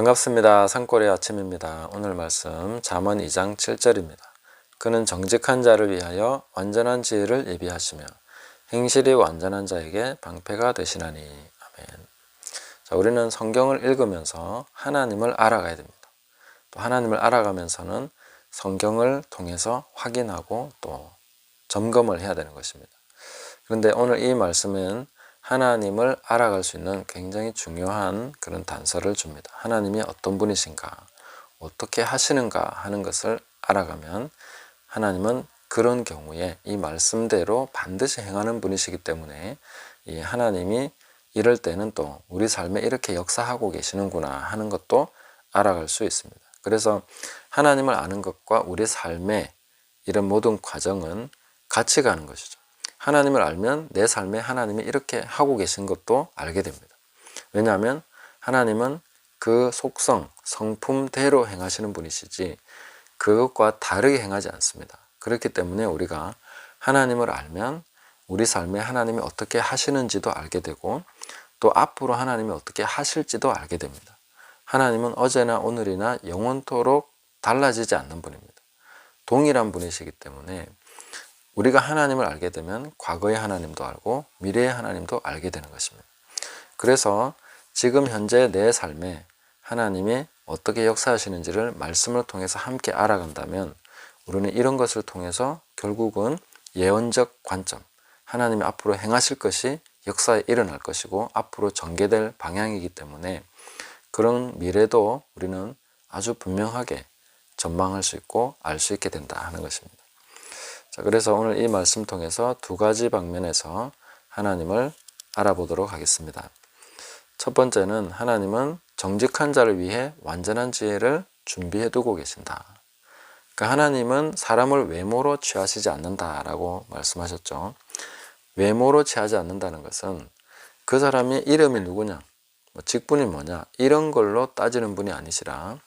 반갑습니다. 산골의 아침입니다. 오늘 말씀 잠언 2장 7절입니다. 그는 정직한 자를 위하여 완전한 지혜를 예비하시며 행실이 완전한 자에게 방패가 되시나니. 아멘. 자, 우리는 성경을 읽으면서 하나님을 알아가야 됩니다. 또 하나님을 알아가면서는 성경을 통해서 확인하고 또 점검을 해야 되는 것입니다. 그런데 오늘 이 말씀은 하나님을 알아갈 수 있는 굉장히 중요한 그런 단서를 줍니다. 하나님이 어떤 분이신가, 어떻게 하시는가 하는 것을 알아가면 하나님은 그런 경우에 이 말씀대로 반드시 행하는 분이시기 때문에 이 하나님이 이럴 때는 또 우리 삶에 이렇게 역사하고 계시는구나 하는 것도 알아갈 수 있습니다. 그래서 하나님을 아는 것과 우리 삶의 이런 모든 과정은 같이 가는 것이죠. 하나님을 알면 내 삶에 하나님이 이렇게 하고 계신 것도 알게 됩니다. 왜냐하면 하나님은 그 속성, 성품대로 행하시는 분이시지 그것과 다르게 행하지 않습니다. 그렇기 때문에 우리가 하나님을 알면 우리 삶에 하나님이 어떻게 하시는지도 알게 되고 또 앞으로 하나님이 어떻게 하실지도 알게 됩니다. 하나님은 어제나 오늘이나 영원토록 달라지지 않는 분입니다. 동일한 분이시기 때문에 우리가 하나님을 알게 되면 과거의 하나님도 알고 미래의 하나님도 알게 되는 것입니다. 그래서 지금 현재 내 삶에 하나님이 어떻게 역사하시는지를 말씀을 통해서 함께 알아간다면 우리는 이런 것을 통해서 결국은 예언적 관점, 하나님이 앞으로 행하실 것이 역사에 일어날 것이고 앞으로 전개될 방향이기 때문에 그런 미래도 우리는 아주 분명하게 전망할 수 있고 알 수 있게 된다 하는 것입니다. 자, 그래서 오늘 이 말씀 통해서 두 가지 방면에서 하나님을 알아보도록 하겠습니다. 첫 번째는 하나님은 정직한 자를 위해 완전한 지혜를 준비해 두고 계신다. 그러니까 하나님은 사람을 외모로 취하시지 않는다라고 말씀하셨죠. 외모로 취하지 않는다는 것은 그 사람이 이름이 누구냐, 직분이 뭐냐 이런 걸로 따지는 분이 아니시라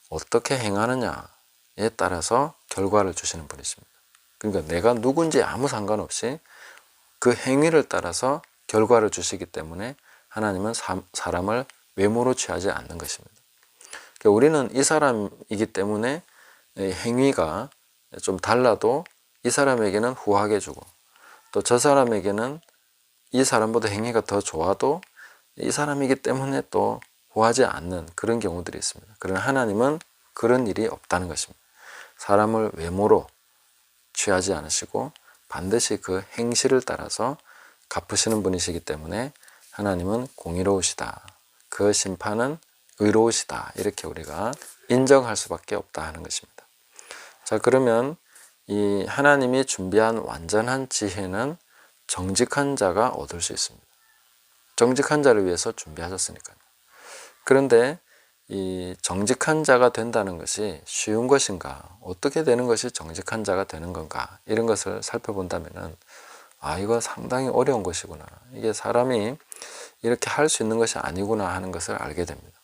어떻게 행하느냐에 따라서 결과를 주시는 분이십니다. 그러니까 내가 누군지 아무 상관없이 그 행위를 따라서 결과를 주시기 때문에 하나님은 사람을 외모로 취하지 않는 것입니다. 그러니까 우리는 이 사람이기 때문에 행위가 좀 달라도 이 사람에게는 후하게 주고 또 저 사람에게는 이 사람보다 행위가 더 좋아도 이 사람이기 때문에 또 후하지 않는 그런 경우들이 있습니다. 그러나 하나님은 그런 일이 없다는 것입니다. 사람을 외모로 취하지 않으시고 반드시 그 행실을 따라서 갚으시는 분이시기 때문에 하나님은 공의로우시다. 그 심판은 의로우시다. 이렇게 우리가 인정할 수밖에 없다 하는 것입니다. 자, 그러면 이 하나님이 준비한 완전한 지혜는 정직한 자가 얻을 수 있습니다. 정직한 자를 위해서 준비하셨으니까요. 그런데 이 정직한 자가 된다는 것이 쉬운 것인가? 어떻게 되는 것이 정직한 자가 되는 건가? 이런 것을 살펴본다면은 이거 상당히 어려운 것이구나. 이게 사람이 이렇게 할 수 있는 것이 아니구나 하는 것을 알게 됩니다.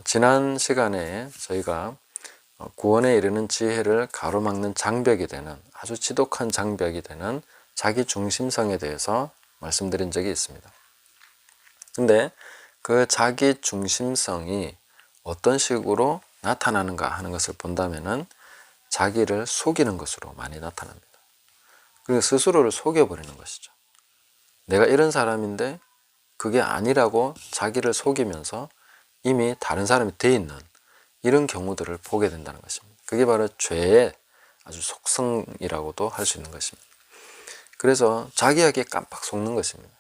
지난 시간에 저희가 구원에 이르는 지혜를 가로막는 장벽이 되는 아주 지독한 장벽이 되는 자기 중심성에 대해서 말씀드린 적이 있습니다. 근데 그 자기 중심성이 어떤 식으로 나타나는가 하는 것을 본다면은 자기를 속이는 것으로 많이 나타납니다. 그리고 스스로를 속여버리는 것이죠. 내가 이런 사람인데 그게 아니라고 자기를 속이면서 이미 다른 사람이 돼 있는 이런 경우들을 보게 된다는 것입니다. 그게 바로 죄의 아주 속성이라고도 할 수 있는 것입니다. 그래서 자기에게 깜빡 속는 것입니다.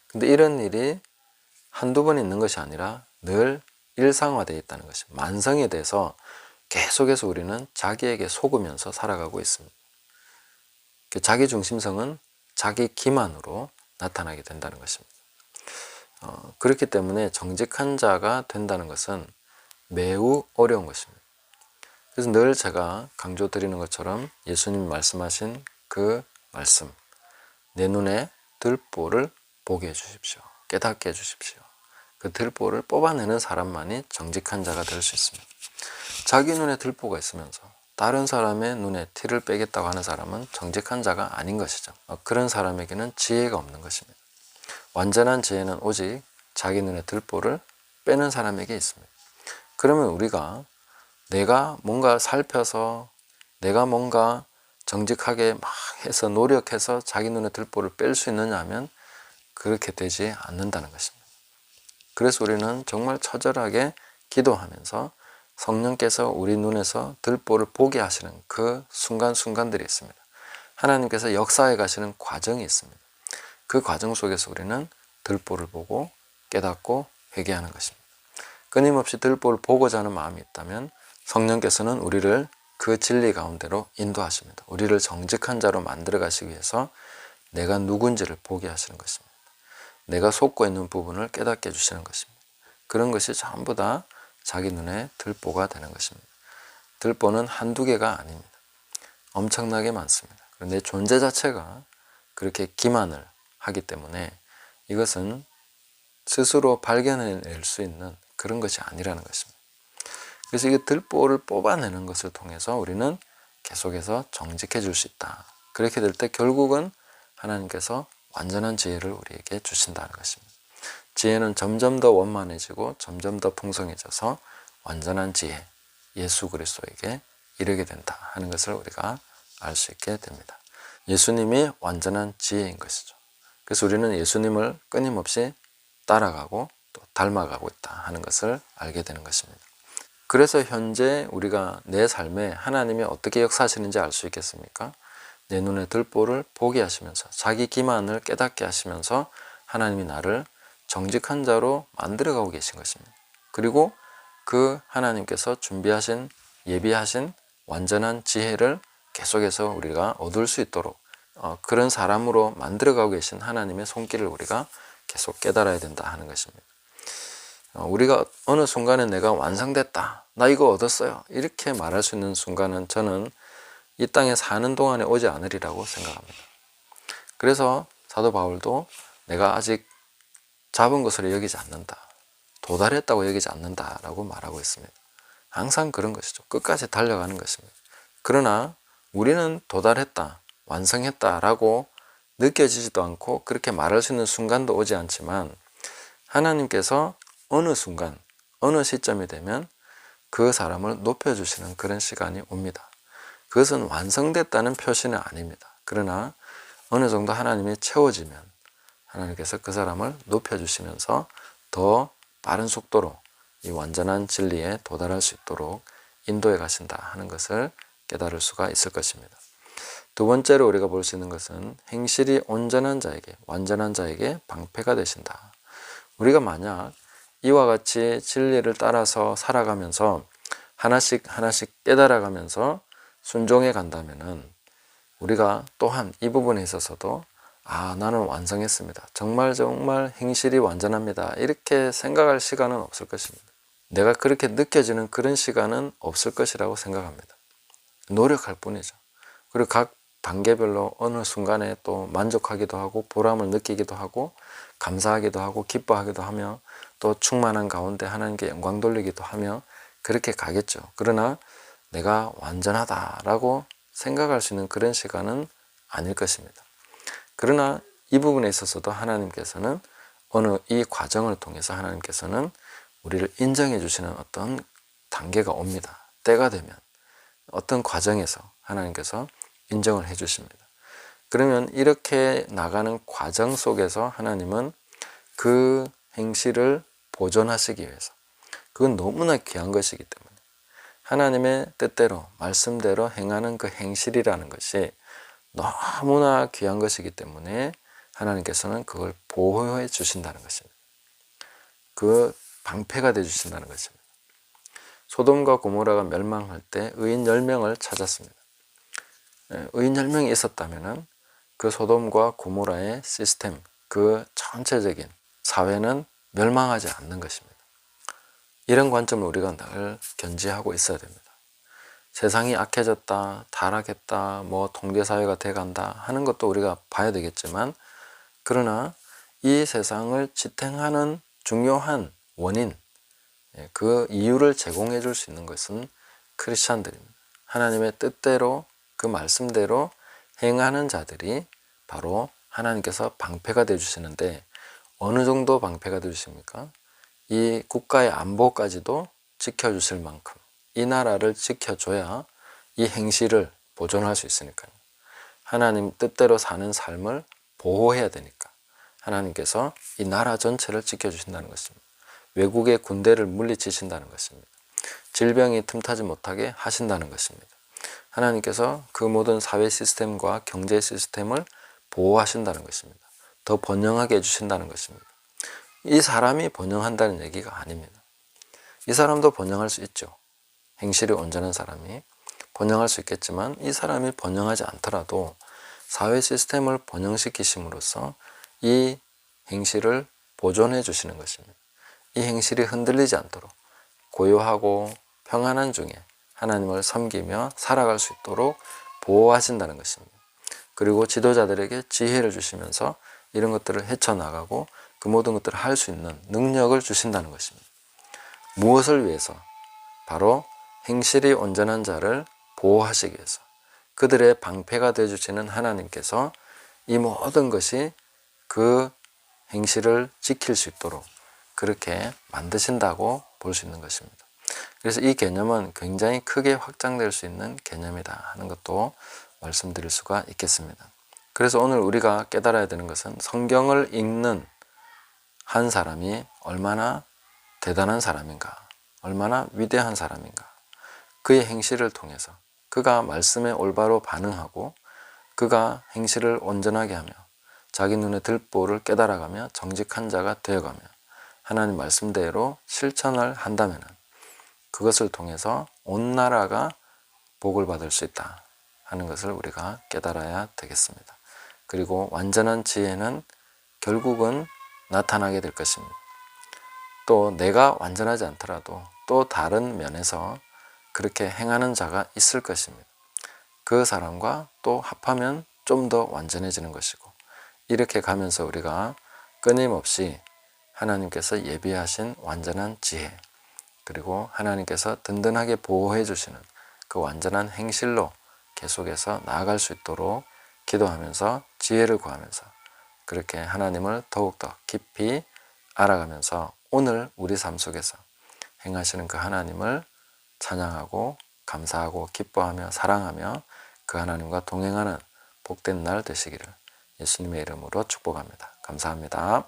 근데 이런 일이 한두 번 있는 것이 아니라 늘 일상화되어 있다는 것입니다. 만성이 돼서 계속해서 우리는 자기에게 속으면서 살아가고 있습니다. 자기 중심성은 자기 기만으로 나타나게 된다는 것입니다. 그렇기 때문에 정직한 자가 된다는 것은 매우 어려운 것입니다. 그래서 늘 제가 강조드리는 것처럼 예수님 말씀하신 그 말씀, 내 눈에 들보를 보게 해주십시오. 깨닫게 해주십시오. 그 들보를 뽑아내는 사람만이 정직한 자가 될 수 있습니다. 자기 눈에 들보가 있으면서 다른 사람의 눈에 티를 빼겠다고 하는 사람은 정직한 자가 아닌 것이죠. 그런 사람에게는 지혜가 없는 것입니다. 완전한 지혜는 오직 자기 눈에 들보를 빼는 사람에게 있습니다. 그러면 우리가 내가 뭔가 살펴서 내가 뭔가 정직하게 막 해서 노력해서 자기 눈에 들보를 뺄 수 있느냐 하면 그렇게 되지 않는다는 것입니다. 그래서 우리는 정말 처절하게 기도하면서 성령께서 우리 눈에서 들보를 보게 하시는 그 순간순간들이 있습니다. 하나님께서 역사해 가시는 과정이 있습니다. 그 과정 속에서 우리는 들보를 보고 깨닫고 회개하는 것입니다. 끊임없이 들보를 보고자 하는 마음이 있다면 성령께서는 우리를 그 진리 가운데로 인도하십니다. 우리를 정직한 자로 만들어 가시기 위해서 내가 누군지를 보게 하시는 것입니다. 내가 속고 있는 부분을 깨닫게 해주시는 것입니다. 그런 것이 전부 다 자기 눈에 들보가 되는 것입니다. 들보는 한두 개가 아닙니다. 엄청나게 많습니다. 내 존재 자체가 그렇게 기만을 하기 때문에 이것은 스스로 발견해낼 수 있는 그런 것이 아니라는 것입니다. 그래서 이 들보를 뽑아내는 것을 통해서 우리는 계속해서 정직해질 수 있다. 그렇게 될 때 결국은 하나님께서 완전한 지혜를 우리에게 주신다는 것입니다. 지혜는 점점 더 원만해지고 점점 더 풍성해져서 완전한 지혜, 예수 그리스도에게 이르게 된다 하는 것을 우리가 알 수 있게 됩니다. 예수님이 완전한 지혜인 것이죠. 그래서 우리는 예수님을 끊임없이 따라가고 또 닮아가고 있다 하는 것을 알게 되는 것입니다. 그래서 현재 우리가 내 삶에 하나님이 어떻게 역사하시는지 알 수 있겠습니까? 내 눈에 들보를 보게 하시면서 자기 기만을 깨닫게 하시면서 하나님이 나를 정직한 자로 만들어가고 계신 것입니다. 그리고 그 하나님께서 준비하신 예비하신 완전한 지혜를 계속해서 우리가 얻을 수 있도록 그런 사람으로 만들어가고 계신 하나님의 손길을 우리가 계속 깨달아야 된다 하는 것입니다. 우리가 어느 순간에 내가 완성됐다, 나 이거 얻었어요, 이렇게 말할 수 있는 순간은 저는 이 땅에 사는 동안에 오지 않으리라고 생각합니다. 그래서 사도 바울도 내가 아직 잡은 것으로 여기지 않는다, 도달했다고 여기지 않는다라고 말하고 있습니다. 항상 그런 것이죠. 끝까지 달려가는 것입니다. 그러나 우리는 도달했다, 완성했다라고 느껴지지도 않고 그렇게 말할 수 있는 순간도 오지 않지만 하나님께서 어느 순간, 어느 시점이 되면 그 사람을 높여주시는 그런 시간이 옵니다. 그것은 완성됐다는 표시는 아닙니다. 그러나 어느 정도 하나님이 채워지면 하나님께서 그 사람을 높여주시면서 더 빠른 속도로 이 완전한 진리에 도달할 수 있도록 인도해 가신다 하는 것을 깨달을 수가 있을 것입니다. 두 번째로 우리가 볼 수 있는 것은 행실이 온전한 자에게, 완전한 자에게 방패가 되신다. 우리가 만약 이와 같이 진리를 따라서 살아가면서 하나씩 하나씩 깨달아가면서 순종해 간다면은 우리가 또한 이 부분에 있어서도 나는 완성했습니다, 정말 행실이 완전합니다, 이렇게 생각할 시간은 없을 것입니다. 내가 그렇게 느껴지는 그런 시간은 없을 것이라고 생각합니다. 노력할 뿐이죠. 그리고 각 단계별로 어느 순간에 또 만족하기도 하고 보람을 느끼기도 하고 감사하기도 하고 기뻐하기도 하며 또 충만한 가운데 하나님께 영광 돌리기도 하며 그렇게 가겠죠. 그러나 내가 완전하다라고 생각할 수 있는 그런 시간은 아닐 것입니다. 그러나 이 부분에 있어서도 하나님께서는 어느 이 과정을 통해서 하나님께서는 우리를 인정해 주시는 어떤 단계가 옵니다. 때가 되면 어떤 과정에서 하나님께서 인정을 해 주십니다. 그러면 이렇게 나가는 과정 속에서 하나님은 그 행실을 보존하시기 위해서, 그건 너무나 귀한 것이기 때문에 하나님의 뜻대로 말씀대로 행하는 그 행실이라는 것이 너무나 귀한 것이기 때문에 하나님께서는 그걸 보호해 주신다는 것입니다. 그 방패가 돼 주신다는 것입니다. 소돔과 고모라가 멸망할 때 의인 10명을 찾았습니다. 의인 10명이 있었다면 그 소돔과 고모라의 시스템, 그 전체적인 사회는 멸망하지 않는 것입니다. 이런 관점을 우리가 늘 견지하고 있어야 됩니다. 세상이 악해졌다, 타락했다, 통제사회가 돼간다 하는 것도 우리가 봐야 되겠지만, 그러나 이 세상을 지탱하는 중요한 원인, 그 이유를 제공해 줄 수 있는 것은 크리스찬들입니다. 하나님의 뜻대로 그 말씀대로 행하는 자들이 바로 하나님께서 방패가 되어 주시는데, 어느 정도 방패가 되어 주십니까? 이 국가의 안보까지도 지켜주실 만큼 이 나라를 지켜줘야 이 행실을 보존할 수 있으니까요. 하나님 뜻대로 사는 삶을 보호해야 되니까 하나님께서 이 나라 전체를 지켜주신다는 것입니다. 외국의 군대를 물리치신다는 것입니다. 질병이 틈타지 못하게 하신다는 것입니다. 하나님께서 그 모든 사회 시스템과 경제 시스템을 보호하신다는 것입니다. 더 번영하게 해주신다는 것입니다. 이 사람이 번영한다는 얘기가 아닙니다. 이 사람도 번영할 수 있죠. 행실이 온전한 사람이 번영할 수 있겠지만 이 사람이 번영하지 않더라도 사회 시스템을 번영시키심으로써 이 행실을 보존해 주시는 것입니다. 이 행실이 흔들리지 않도록 고요하고 평안한 중에 하나님을 섬기며 살아갈 수 있도록 보호하신다는 것입니다. 그리고 지도자들에게 지혜를 주시면서 이런 것들을 헤쳐나가고 그 모든 것들을 할 수 있는 능력을 주신다는 것입니다. 무엇을 위해서? 바로 행실이 온전한 자를 보호하시기 위해서 그들의 방패가 되어주시는 하나님께서 이 모든 것이 그 행실을 지킬 수 있도록 그렇게 만드신다고 볼 수 있는 것입니다. 그래서 이 개념은 굉장히 크게 확장될 수 있는 개념이다 하는 것도 말씀드릴 수가 있겠습니다. 그래서 오늘 우리가 깨달아야 되는 것은 성경을 읽는 한 사람이 얼마나 대단한 사람인가, 얼마나 위대한 사람인가, 그의 행실을 통해서 그가 말씀에 올바로 반응하고 그가 행실을 온전하게 하며 자기 눈에 들보를 깨달아가며 정직한 자가 되어가며 하나님 말씀대로 실천을 한다면 그것을 통해서 온 나라가 복을 받을 수 있다 하는 것을 우리가 깨달아야 되겠습니다. 그리고 완전한 지혜는 결국은 나타나게 될 것입니다. 또 내가 완전하지 않더라도 또 다른 면에서 그렇게 행하는 자가 있을 것입니다. 그 사람과 또 합하면 좀 더 완전해지는 것이고 이렇게 가면서 우리가 끊임없이 하나님께서 예비하신 완전한 지혜 그리고 하나님께서 든든하게 보호해 주시는 그 완전한 행실로 계속해서 나아갈 수 있도록 기도하면서 지혜를 구하면서 그렇게 하나님을 더욱더 깊이 알아가면서 오늘 우리 삶 속에서 행하시는 그 하나님을 찬양하고 감사하고 기뻐하며 사랑하며 그 하나님과 동행하는 복된 날 되시기를 예수님의 이름으로 축복합니다. 감사합니다.